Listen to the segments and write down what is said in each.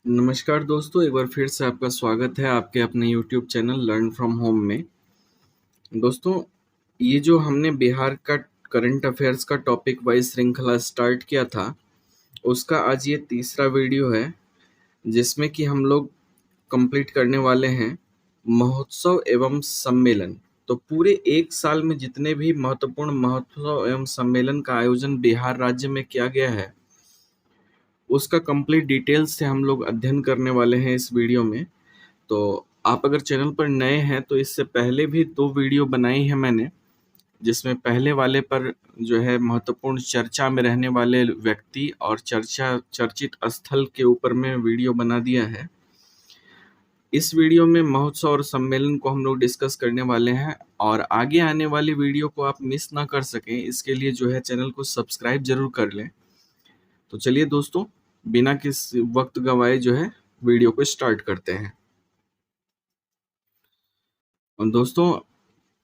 नमस्कार दोस्तों, एक बार फिर से आपका स्वागत है आपके अपने YouTube channel learn from home में। दोस्तों, ये जो हमने बिहार का करंट अफेयर्स का टॉपिक वाइज श्रृंखला स्टार्ट किया था, उसका आज ये तीसरा वीडियो है, जिसमें कि हम लोग कंप्लीट करने वाले हैं महोत्सव एवं सम्मेलन। तो पूरे एक साल में जितने भी महत्वपूर्ण महोत्सव एवं सम्मेलन का आयोजन बिहार राज्य में किया गया है, उसका कंप्लीट डिटेल्स से हम लोग अध्ययन करने वाले हैं इस वीडियो में। तो आप अगर चैनल पर नए हैं तो इससे पहले भी 2 वीडियो बनाई है मैंने, जिसमें पहले वाले पर जो है महत्वपूर्ण चर्चा में रहने वाले व्यक्ति और चर्चित स्थल के ऊपर में वीडियो बना दिया है। इस वीडियो में महोत्सव और सम्मेलन को हम लोग डिस्कस करने वाले हैं, और आगे आने वाली वीडियो को आप मिस ना कर सकें, इसके लिए जो है चैनल को सब्सक्राइब जरूर कर लें। तो चलिए दोस्तों, बिना किस वक्त गवाए जो है वीडियो को स्टार्ट करते हैं। और दोस्तों,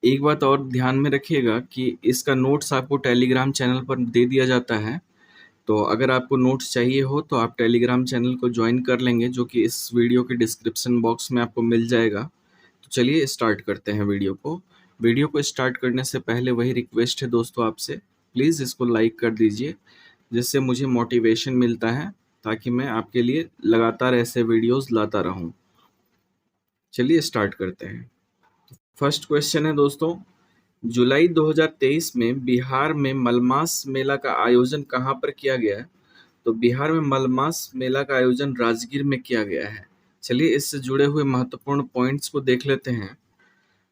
एक बात और ध्यान में रखिएगा कि इसका नोट्स आपको टेलीग्राम चैनल पर दे दिया जाता है। तो अगर आपको नोट्स चाहिए हो तो आप टेलीग्राम चैनल को ज्वाइन कर लेंगे, जो कि इस वीडियो के डिस्क्रिप्शन बॉक्स में आपको मिल जाएगा। तो चलिए स्टार्ट करते हैं वीडियो को स्टार्ट करने से पहले वही रिक्वेस्ट है दोस्तों आपसे, प्लीज़ इसको लाइक कर दीजिए, जिससे मुझे मोटिवेशन मिलता है, ताकि मैं आपके लिए लगातार ऐसे वीडियोस लाता रहूं। चलिए स्टार्ट करते हैं। फर्स्ट क्वेश्चन है दोस्तों, जुलाई 2023 में बिहार में मलमास मेला का आयोजन कहाँ पर किया गया है? तो बिहार में मलमास मेला का आयोजन राजगीर में किया गया है। चलिए इससे जुड़े हुए महत्वपूर्ण पॉइंट्स को देख लेते हैं।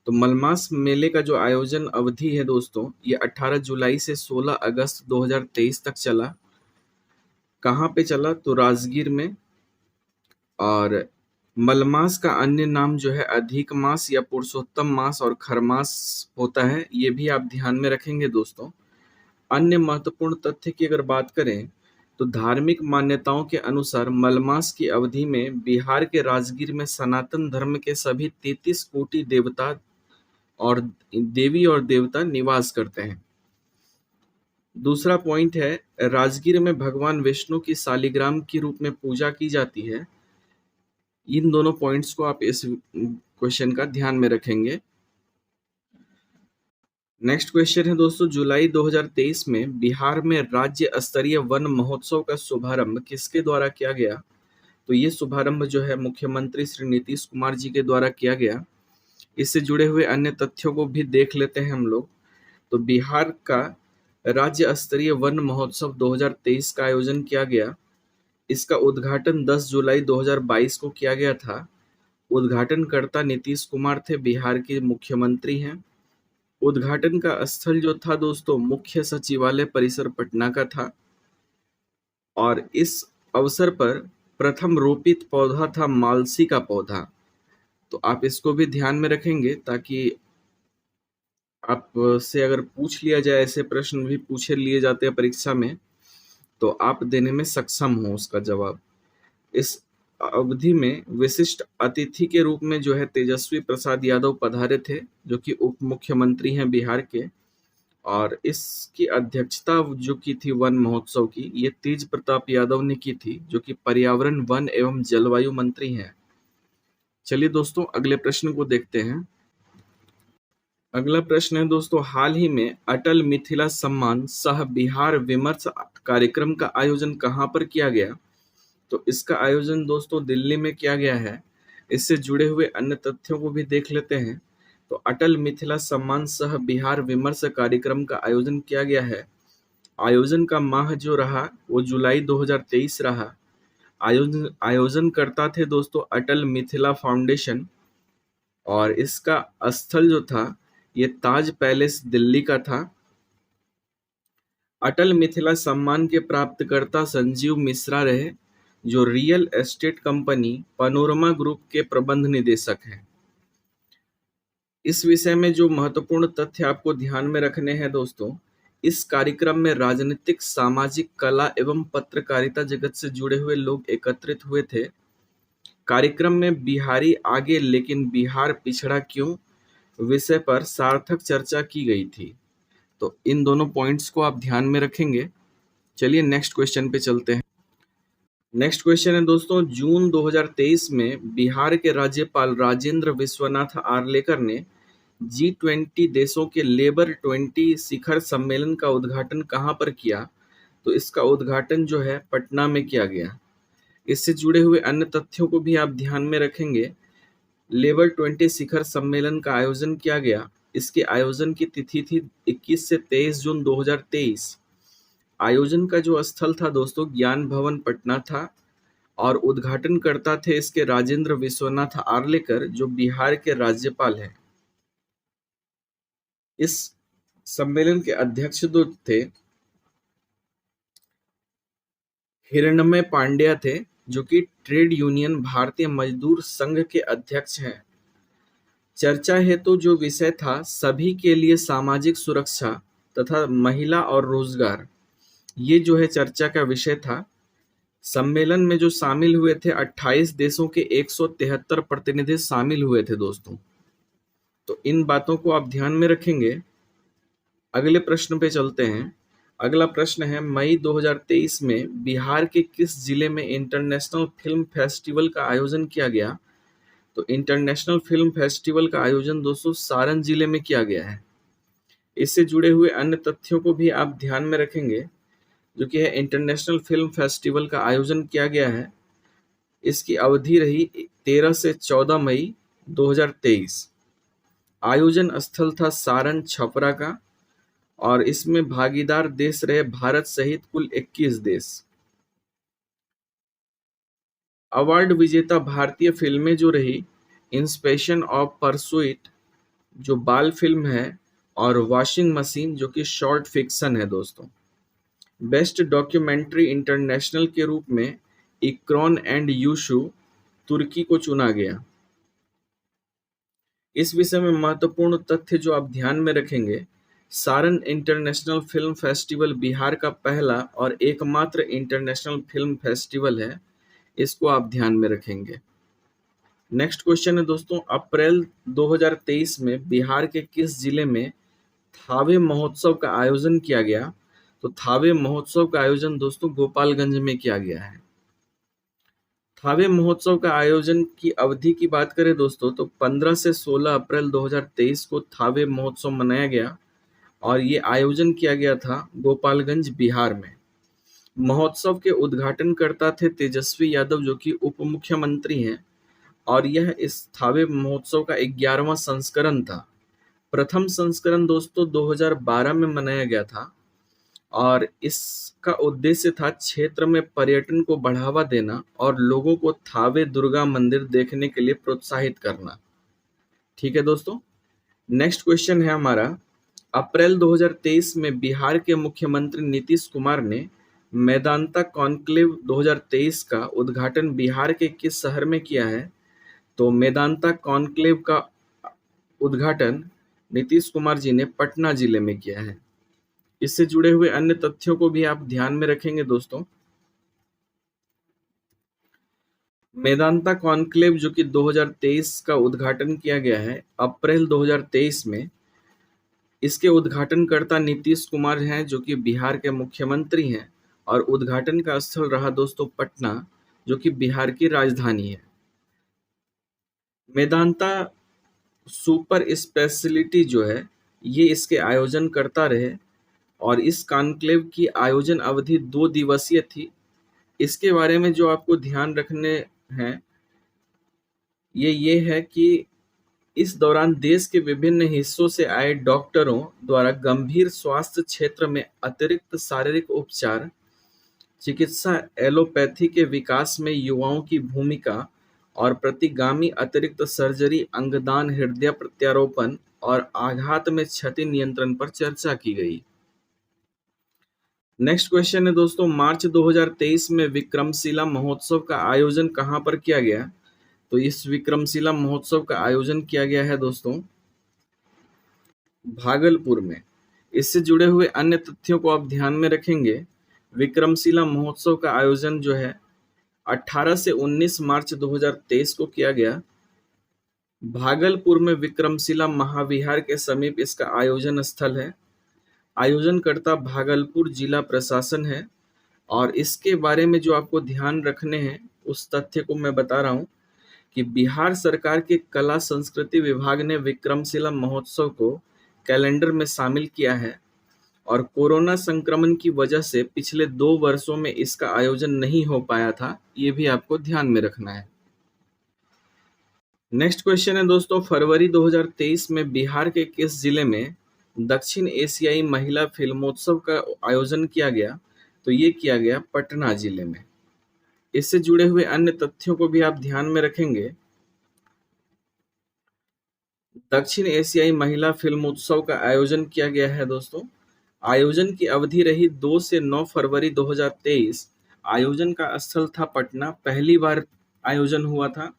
तो मलमास मेले का जो आयोजन अवधि है दोस्तों, ये 18 जुलाई से 16 अगस्त 2023 तक चला। कहाँ पे चला? तो राजगीर में। और मलमास का अन्य नाम जो है अधिक मास या पुरुषोत्तम मास और खरमास होता है, ये भी आप ध्यान में रखेंगे दोस्तों। अन्य महत्वपूर्ण तथ्य की अगर बात करें तो धार्मिक मान्यताओं के अनुसार मलमास की अवधि में बिहार के राजगीर में सनातन धर्म के सभी 33 कोटि देवता और देवी और देवता निवास करते हैं। दूसरा पॉइंट है, राजगीर में भगवान विष्णु की शालिग्राम के रूप में पूजा की जाती है। इन दोनों पॉइंट्स को आप इस क्वेश्चन का ध्यान में रखेंगे। नेक्स्ट क्वेश्चन है दोस्तों, जुलाई 2023 में बिहार में राज्य स्तरीय वन महोत्सव का शुभारंभ किसके द्वारा किया गया? तो ये शुभारंभ जो है मुख्यमंत्री श्री नीतीश कुमार जी के द्वारा किया गया। इससे जुड़े हुए अन्य तथ्यों को भी देख लेते हैं हम लोग। तो बिहार का राज्य स्तरीय वन महोत्सव 2023 का आयोजन किया गया। इसका उद्घाटन 10 जुलाई 2022 को किया गया था। उद्घाटनकर्ता नीतीश कुमार थे, बिहार के मुख्यमंत्री हैं। उद्घाटन का स्थल जो था दोस्तों, मुख्य सचिवालय परिसर पटना का था। और इस अवसर पर प्रथम रोपित पौधा था मालसी का पौधा। तो आप इसको भी ध्यान में रखेंगे, ताकि आपसे अगर पूछ लिया जाए, ऐसे प्रश्न भी पूछे लिए जाते हैं परीक्षा में, तो आप देने में सक्षम हो उसका जवाब। इस अवधि में विशिष्ट अतिथि के रूप में जो है तेजस्वी प्रसाद यादव पधारे थे, जो कि उप मुख्यमंत्री हैं बिहार के। और इसकी अध्यक्षता जो की थी वन महोत्सव की, ये तेज प्रताप यादव ने की थी, जो कि पर्यावरण, वन एवं जलवायु मंत्री हैं। चलिए दोस्तों, अगले प्रश्न को देखते हैं। अगला प्रश्न है दोस्तों, हाल ही में अटल मिथिला सम्मान सह बिहार विमर्श कार्यक्रम का आयोजन कहाँ पर किया गया? तो इसका आयोजन दोस्तों दिल्ली में किया गया है। इससे जुड़े हुए अन्य तथ्यों को भी देख लेते हैं। तो अटल मिथिला सम्मान सह बिहार विमर्श कार्यक्रम का आयोजन किया गया है। आयोजन का माह जो रहा वो जुलाई 2023 रहा। आयोजनकर्ता थे दोस्तों अटल मिथिला फाउंडेशन। और इसका स्थल जो था ये ताज पैलेस दिल्ली का था। अटल मिथिला सम्मान के प्राप्तकर्ता संजीव मिश्रा रहे, जो real estate company panorama group के प्रबंध निदेशक हैं। इस विषय में जो महत्वपूर्ण तथ्य आपको ध्यान में रखने हैं दोस्तों, इस कार्यक्रम में राजनीतिक, सामाजिक, कला एवं पत्रकारिता जगत से जुड़े हुए लोग एकत्रित हुए थे। कार्यक्रम में बिहारी आगे लेकिन बिहार पिछड़ा क्यों विषय पर सार्थक चर्चा की गई थी। तो इन दोनों पॉइंट्स को आप ध्यान में रखेंगे। चलिए नेक्स्ट क्वेश्चन पे चलते हैं। नेक्स्ट क्वेश्चन है दोस्तों, जून 2023 में बिहार के राज्यपाल राजेंद्र विश्वनाथ आर्लेकर ने G20 देशों के लेबर 20 शिखर सम्मेलन का उद्घाटन कहाँ पर किया? तो इसका उद्घाटन जो है पटना में किया गया। इससे जुड़े हुए अन्य तथ्यों को भी आप ध्यान में रखेंगे। लेबर 20 शिखर सम्मेलन का आयोजन किया गया। इसके आयोजन की तिथि थी 21 से 23 जून 2023। आयोजन का जो स्थल था दोस्तों ज्ञान भवन पटना था और उद्घाटनकर्ता थे इसके राजेंद्र विश्वनाथ आर्लेकर जो बिहार के राज्यपाल हैं। इस सम्मेलन के अध्यक्ष जो थे हिरण्मय पांड्या थे जो कि ट्रेड यूनियन भारतीय मजदूर संघ के अध्यक्ष हैं। चर्चा हेतु जो विषय था सभी के लिए सामाजिक सुरक्षा तथा महिला और रोजगार, ये जो है चर्चा का विषय था। सम्मेलन में जो शामिल हुए थे 28 देशों के 173 प्रतिनिधि शामिल हुए थे दोस्तों। तो इन बातों को आप ध्यान में रखेंगे। अगले प्रश्न पे चलते हैं। अगला प्रश्न है, मई 2023 में बिहार के किस जिले में इंटरनेशनल फिल्म फेस्टिवल का आयोजन किया गया? तो इंटरनेशनल फिल्म फेस्टिवल का आयोजन दोस्तों सारण जिले में किया गया है। इससे जुड़े हुए अन्य तथ्यों को भी आप ध्यान में रखेंगे, जो कि है इंटरनेशनल फिल्म फेस्टिवल का आयोजन किया गया है। इसकी अवधि रही 13 से 14 मई 2023। आयोजन स्थल था सारण छपरा का और इसमें भागीदार देश रहे भारत सहित कुल 21 देश। अवार्ड विजेता भारतीय फिल्में जो रही इंस्पेक्शन ऑफ परसुइट जो बाल फिल्म है और वॉशिंग मशीन जो कि शॉर्ट फिक्शन है दोस्तों। बेस्ट डॉक्यूमेंट्री इंटरनेशनल के रूप में इक्रोन एंड यूशु तुर्की को चुना गया। इस विषय में महत्वपूर्ण तथ्य जो आप ध्यान में रखेंगे, Saran international film festival Bihar का पहला और एकमात्र इंटरनेशनल फिल्म फेस्टिवल है। इसको आप ध्यान में रखेंगे। नेक्स्ट क्वेश्चन है दोस्तों, अप्रैल 2023 में बिहार के किस जिले में थावे महोत्सव का आयोजन किया गया? तो थावे महोत्सव का आयोजन दोस्तों गोपालगंज में किया गया है। थावे महोत्सव का आयोजन की अवधि की बात करें दोस्तों तो 15 से 16 अप्रैल 2023 को थावे महोत्सव मनाया गया और ये आयोजन किया गया था गोपालगंज बिहार में। महोत्सव के उद्घाटनकर्ता थे तेजस्वी यादव जो कि उप मुख्यमंत्री हैं और यह इस थावे महोत्सव का 11वां संस्करण था। प्रथम संस्करण दोस्तों 2012 में मनाया गया था और इसका उद्देश्य था क्षेत्र में पर्यटन को बढ़ावा देना और लोगों को थावे दुर्गा मंदिर देखने के लिए प्रोत्साहित करना। ठीक है दोस्तों। नेक्स्ट क्वेश्चन है हमारा, अप्रैल 2023 में बिहार के मुख्यमंत्री नीतीश कुमार ने मेदांता कॉन्क्लेव 2023 का उद्घाटन बिहार के किस शहर में किया है? तो मेदांता कॉन्क्लेव का उद्घाटन नीतीश कुमार जी ने पटना जिले में किया है। इससे जुड़े हुए अन्य तथ्यों को भी आप ध्यान में रखेंगे दोस्तों। मेदांता कॉन्क्लेव जो कि 2023 का उद्घाटन किया गया है अप्रैल 2023 में, इसके उद्घाटनकर्ता नीतीश कुमार हैं जो कि बिहार के मुख्यमंत्री हैं और उद्घाटन का स्थल रहा दोस्तों पटना जो कि बिहार की राजधानी है। मेदांता सुपर स्पेशलिटी जो है ये इसके आयोजन करता रहे और इस कॉन्क्लेव की आयोजन अवधि 2 दिवसीय थी। इसके बारे में जो आपको ध्यान रखने हैं ये है कि इस दौरान देश के विभिन्न हिस्सों से आए डॉक्टरों द्वारा गंभीर स्वास्थ्य क्षेत्र में अतिरिक्त शारीरिक उपचार, चिकित्सा, एलोपैथी के विकास में युवाओं की भूमिका और प्रतिगामी अतिरिक्त सर्जरी, अंगदान, हृदय प्रत्यारोपण और आघात में क्षति नियंत्रण पर चर्चा की गई। नेक्स्ट क्वेश्चन है दोस्तों, मार्च 2023 में विक्रमशिला महोत्सव का आयोजन कहां पर किया गया? तो इस विक्रमशिला महोत्सव का आयोजन किया गया है दोस्तों भागलपुर में। इससे जुड़े हुए अन्य तथ्यों को आप ध्यान में रखेंगे। विक्रमशिला महोत्सव का आयोजन जो है 18 से 19 मार्च 2023 को किया गया। भागलपुर में विक्रमशिला महाविहार के समीप इसका आयोजन स्थल है। आयोजनकर्ता भागलपुर जिला प्रशासन है और इसके बारे में जो आपको ध्यान रखने हैं उस तथ्य को मैं बता रहा हूँ कि बिहार सरकार के कला संस्कृति विभाग ने विक्रमशिला महोत्सव को कैलेंडर में शामिल किया है और कोरोना संक्रमण की वजह से पिछले 2 वर्षों में इसका आयोजन नहीं हो पाया था, ये भी आपको ध्यान में रखना है। नेक्स्ट क्वेश्चन है दोस्तों, फरवरी 2023 में बिहार के किस जिले में दक्षिण एशियाई महिला फिल्मोत्सव का आयोजन किया गया? तो ये किया गया पटना जिले में। इससे जुड़े हुए अन्य तथ्यों को भी आप ध्यान में रखेंगे। दक्षिण एशियाई महिला फिल्मोत्सव का आयोजन किया गया है दोस्तों। आयोजन की अवधि रही 2 से 9 फरवरी 2023। आयोजन का स्थल था पटना, पहली बार आयोजन हुआ था।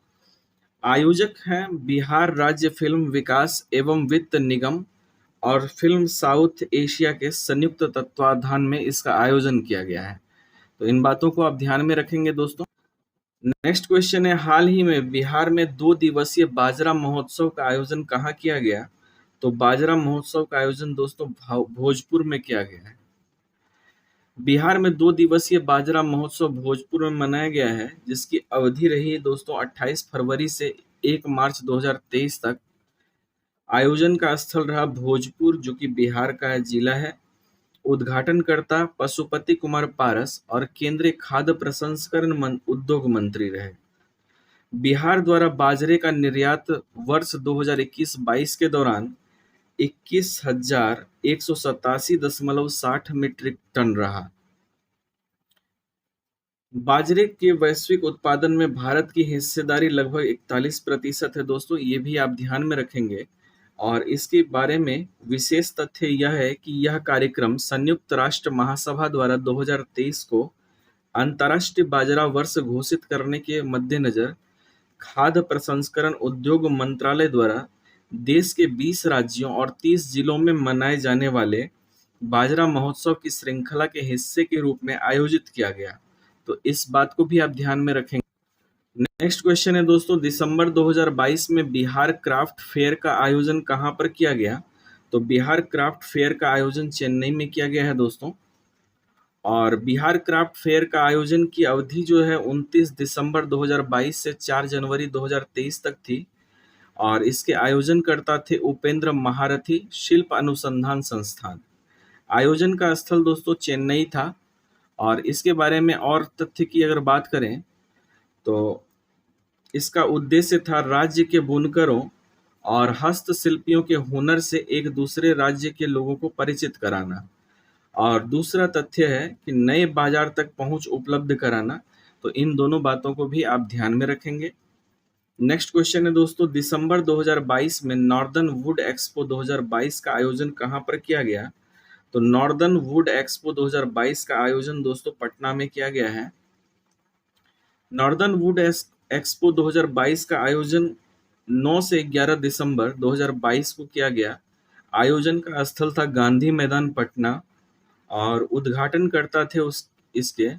आयोजक हैं बिहार राज्य फिल्म विकास एवं वित्त निगम और फिल्म साउथ एशिया के संयुक्त तत्वाधान में इसका आयोजन किया गया है। तो इन बातों को आप ध्यान में रखेंगे दोस्तों। नेक्स्ट क्वेश्चन है, हाल ही में बिहार में 2 दिवसीय बाजरा महोत्सव का आयोजन कहाँ किया गया? तो बाजरा महोत्सव का आयोजन दोस्तों भोजपुर में किया गया है। बिहार में 2 दिवसीय बाजरा महोत्सव भोजपुर में मनाया गया है, जिसकी अवधि रही दोस्तों 28 फरवरी से 1 मार्च 2023 तक। आयोजन का स्थल रहा भोजपुर, जो कि बिहार का जिला है। उद्घाटनकर्ता पशुपति कुमार पारस और केंद्रीय खाद्य प्रसंस्करण उद्योग मंत्री रहे। बिहार द्वारा बाजरे का निर्यात वर्ष 2021-22 के दौरान 21,187.60 मीट्रिक टन रहा। बाजरे के वैश्विक उत्पादन में भारत की हिस्सेदारी लगभग 41% है दोस्तों, ये भी आप ध्यान में रखेंगे। और इसके बारे में विशेष तथ्य यह है कि यह कार्यक्रम संयुक्त राष्ट्र महासभा द्वारा 2023 को अंतर्राष्ट्रीय बाजरा वर्ष घोषित करने के मद्देनजर खाद्य प्रसंस्करण उद्योग मंत्रालय द्वारा देश के 20 राज्यों और 30 जिलों में मनाए जाने वाले बाजरा महोत्सव की श्रृंखला के हिस्से के रूप में आयोजित किया गया। तो इस बात को भी आप ध्यान में रखेंगे। नेक्स्ट क्वेश्चन है दोस्तों, दिसंबर 2022 में बिहार क्राफ्ट फेयर का आयोजन कहाँ पर किया गया? तो बिहार क्राफ्ट फेयर का आयोजन चेन्नई में किया गया है दोस्तों। और बिहार क्राफ्ट फेयर का आयोजन की अवधि जो है 29 दिसंबर 2022 से 4 जनवरी 2023 तक थी। और इसके आयोजनकर्ता थे उपेंद्र महारथी शिल्प अनुसंधान संस्थान। आयोजन का स्थल दोस्तों चेन्नई था। और इसके बारे में और तथ्य की अगर बात करें तो इसका उद्देश्य था राज्य के बुनकरों और हस्तशिल्पियों के हुनर से एक दूसरे राज्य के लोगों को परिचित कराना। और दूसरा तथ्य है कि नए बाजार तक पहुंच उपलब्ध कराना। तो इन दोनों बातों को भी आप ध्यान में रखेंगे। नेक्स्ट क्वेश्चन है दोस्तों, दिसंबर 2022 में नॉर्दर्न वुड एक्सपो 2022 का आयोजन कहां पर किया गया? तो नॉर्दर्न वुड एक्सपो 2022 का आयोजन दोस्तों पटना में किया गया है। नॉर्दर्न वुड एक्सपो 2022 का आयोजन 9 से 11 दिसंबर 2022 को किया गया। आयोजन का स्थल था गांधी मैदान पटना। और उद्घाटनकर्ता थे इसके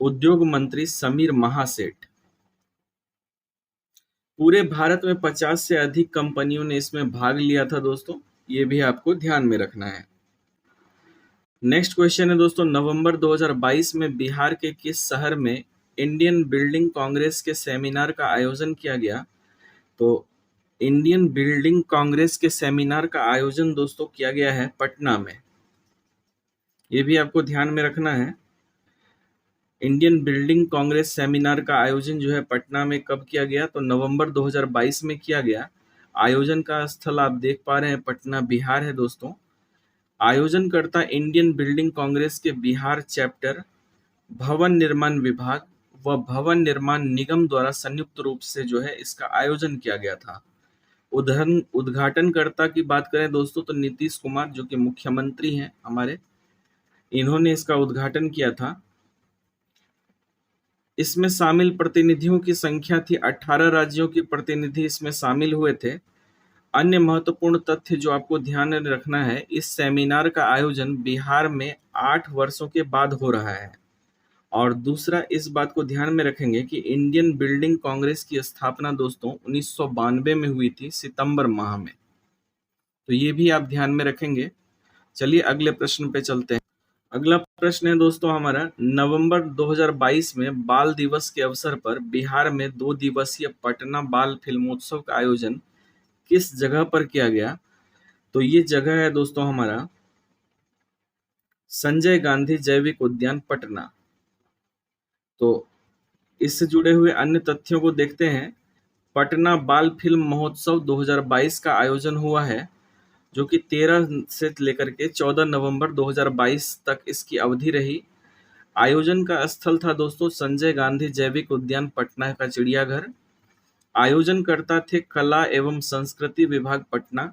उद्योग मंत्री समीर महासेठ। पूरे भारत में 50 से अधिक कंपनियों ने इसमें भाग लिया था दोस्तों, ये भी आपको ध्यान में रखना है। नेक्स्ट क्वेश्चन है दोस्तों, नवंबर 2022 में बिहार के किस शहर में इंडियन बिल्डिंग कांग्रेस के सेमिनार का आयोजन किया गया? तो इंडियन बिल्डिंग कांग्रेस के सेमिनार का आयोजन दोस्तों किया गया है पटना में। ये भी आपको ध्यान में रखना है। इंडियन बिल्डिंग कांग्रेस सेमिनार का आयोजन जो है पटना में कब किया गया? तो नवंबर 2022 में किया गया। आयोजन का स्थल आप देख पा रहे हैं पटना बिहार है दोस्तों। आयोजनकर्ता इंडियन बिल्डिंग कांग्रेस के बिहार चैप्टर, भवन निर्माण विभाग व भवन निर्माण निगम द्वारा संयुक्त रूप से जो है इसका आयोजन किया गया था। उद्घाटनकर्ता की बात करें दोस्तों तो नीतीश कुमार, जो कि मुख्यमंत्री हैं हमारे, इन्होंने इसका उद्घाटन किया था। इसमें शामिल प्रतिनिधियों की संख्या थी 18 राज्यों के प्रतिनिधि इसमें शामिल हुए थे। अन्य महत्वपूर्ण तथ्य जो आपको ध्यान में रखना है, इस सेमिनार का आयोजन बिहार में 8 वर्षों के बाद हो रहा है। और दूसरा इस बात को ध्यान में रखेंगे कि इंडियन बिल्डिंग कांग्रेस की स्थापना दोस्तों 1992 में हुई थी, सितंबर माह में। तो ये भी आप ध्यान में रखेंगे। चलिए अगले प्रश्न पे चलते हैं। अगला प्रश्न है दोस्तों हमारा, नवंबर 2022 में बाल दिवस के अवसर पर बिहार में 2 दिवसीय पटना बाल फिल्मोत्सव का आयोजन किस जगह पर किया गया? तो ये जगह है दोस्तों हमारा संजय गांधी जैविक उद्यान पटना। तो इससे जुड़े हुए अन्य तथ्यों को देखते हैं। पटना बाल फिल्म महोत्सव 2022 का आयोजन हुआ है, जो कि 13 से लेकर के 14 नवंबर 2022 तक इसकी अवधि रही। आयोजन का स्थल था दोस्तों संजय गांधी जैविक उद्यान पटना का चिड़ियाघर। आयोजनकर्ता थे कला एवं संस्कृति विभाग पटना,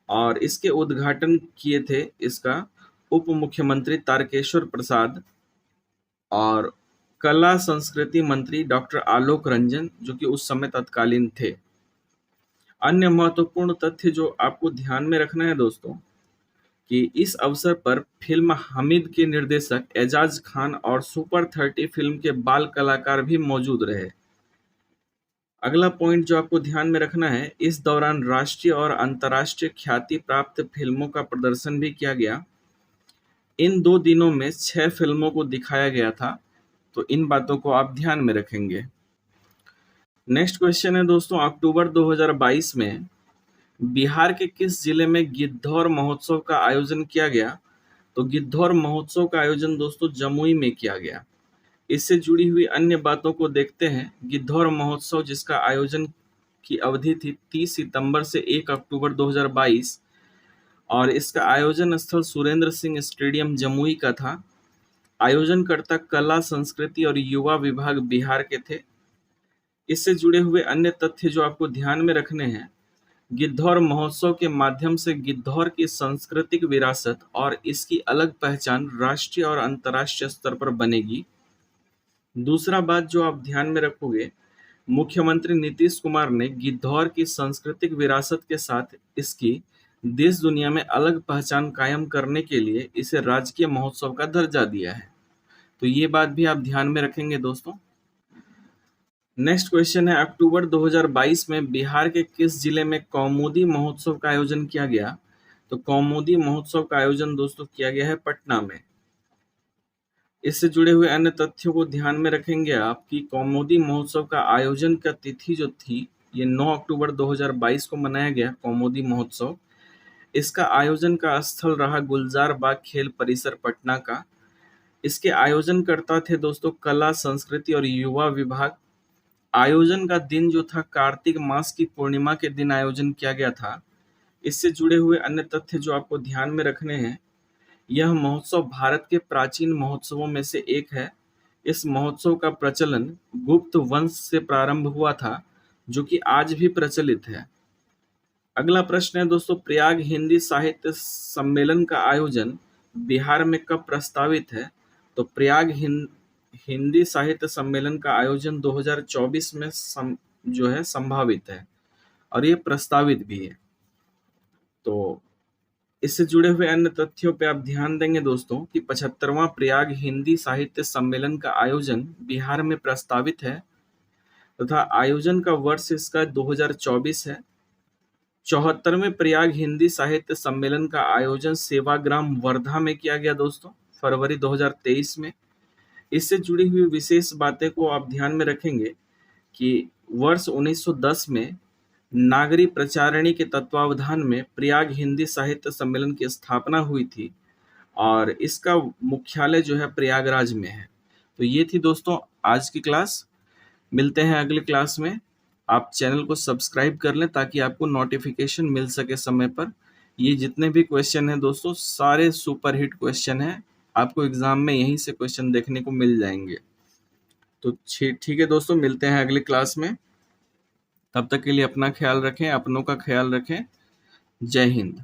और इसके उद्घाटन किए थे इसका उप मुख्यमंत्री तारकेश्वर प्रसाद और कला संस्कृति मंत्री डॉक्टर आलोक रंजन, जो कि उस समय तत्कालीन थे। अन्य महत्वपूर्ण तथ्य जो आपको ध्यान में रखना है दोस्तों, कि इस अवसर पर फिल्म हामिद के निर्देशक एजाज खान और सुपर 30 फिल्म के बाल कलाकार भी मौजूद रहे। अगला पॉइंट जो आपको ध्यान में रखना है, इस दौरान राष्ट्रीय और अंतर्राष्ट्रीय ख्याति प्राप्त फिल्मों का प्रदर्शन भी किया गया। इन 2 दिनों में 6 फिल्मों को दिखाया गया था, तो इन बातों को आप ध्यान में रखेंगे। नेक्स्ट क्वेश्चन है दोस्तों, अक्टूबर 2022 में बिहार के किस जिले में गिद्धौर महोत्सव का आयोजन किया गया? तो गिद्धौर महोत्सव का आयोजन दोस्तों जमुई में किया गया। इससे जुड़ी हुई अन्य बातों को देखते हैं। गिद्धौर महोत्सव जिसका आयोजन की अवधि थी 30 सितंबर से 1 अक्टूबर 2022, और इसका आयोजन स्थल सुरेंद्र सिंह स्टेडियम जमुई का था। आयोजनकर्ता कला संस्कृति और युवा विभाग बिहार के थे। इससे जुड़े हुए अन्य तथ्य जो आपको ध्यान में रखने हैं, गिद्धौर महोत्सव के माध्यम से गिद्धौर की सांस्कृतिक विरासत और इसकी अलग पहचान राष्ट्रीय और अंतर्राष्ट्रीय स्तर पर बनेगी। दूसरा बात जो आप ध्यान में रखोगे, मुख्यमंत्री नीतीश कुमार ने गिद्धौर की सांस्कृतिक विरासत के साथ इसकी देश दुनिया में अलग पहचान कायम करने के लिए इसे राजकीय महोत्सव का दर्जा दिया है। तो ये बात भी आप ध्यान में रखेंगे दोस्तों। नेक्स्ट क्वेश्चन है, अक्टूबर 2022 में बिहार के किस जिले में कौमुदी महोत्सव का आयोजन किया गया? तो कौमुदी महोत्सव का आयोजन दोस्तों किया गया है पटना में। इससे जुड़े हुए अन्य तथ्यों को ध्यान में रखेंगे आप कि कौमुदी महोत्सव का आयोजन का तिथि जो थी, ये 9 अक्टूबर 2022 को मनाया गया कौमुदी महोत्सव। इसका आयोजन का स्थल रहा गुलजार बाग खेल परिसर पटना का। इसके आयोजनकर्ता थे दोस्तों कला संस्कृति और युवा विभाग। आयोजन का दिन जो था कार्तिक मास की पूर्णिमा के दिन आयोजन किया गया था। इससे जुड़े हुए अन्य तथ्य जो आपको ध्यान में रखने हैं, यह महोत्सव भारत के प्राचीन महोत्सवों में से एक है। इस महोत्सव का प्रचलन गुप्त वंश से प्रारंभ हुआ था, जो कि आज भी प्रचलित है। अगला प्रश्न है दोस्तों, प्रयाग हिंदी साहित्य सम्मेलन का आयोजन बिहार में कब प्रस्तावित है? तो प्रयाग हिंदी साहित्य सम्मेलन का आयोजन 2024 में जो है संभावित है, और ये प्रस्तावित भी है। तो इससे जुड़े हुए अन्य तथ्यों पे आप ध्यान देंगे दोस्तों कि 75वां प्रयाग हिंदी साहित्य सम्मेलन का आयोजन बिहार में प्रस्तावित है, तथा आयोजन का वर्ष इसका 2024 है। 74वें प्रयाग हिंदी साहित्य सम्मेलन का आयोजन सेवाग्राम वर्धा में किया गया दोस्तों, फरवरी 2023 में। इससे जुड़ी हुई विशेष बातें को आप ध्यान में रखेंगे कि वर्ष 1910 में नागरी प्रचारिणी के तत्वावधान में प्रयाग हिंदी साहित्य सम्मेलन की स्थापना हुई थी, और इसका मुख्यालय जो है प्रयागराज में है। तो ये थी दोस्तों आज की क्लास। मिलते हैं अगली क्लास में। आप चैनल को सब्सक्राइब कर लें ताकि आपको नोटिफिकेशन मिल सके समय पर। ये जितने भी क्वेश्चन हैं दोस्तों, सारे सुपर हिट क्वेश्चन हैं, आपको एग्जाम में यहीं से क्वेश्चन देखने को मिल जाएंगे। तो ठीक है दोस्तों, मिलते हैं अगली क्लास में। तब तक के लिए अपना ख्याल रखें, अपनों का ख्याल रखें। जय हिंद।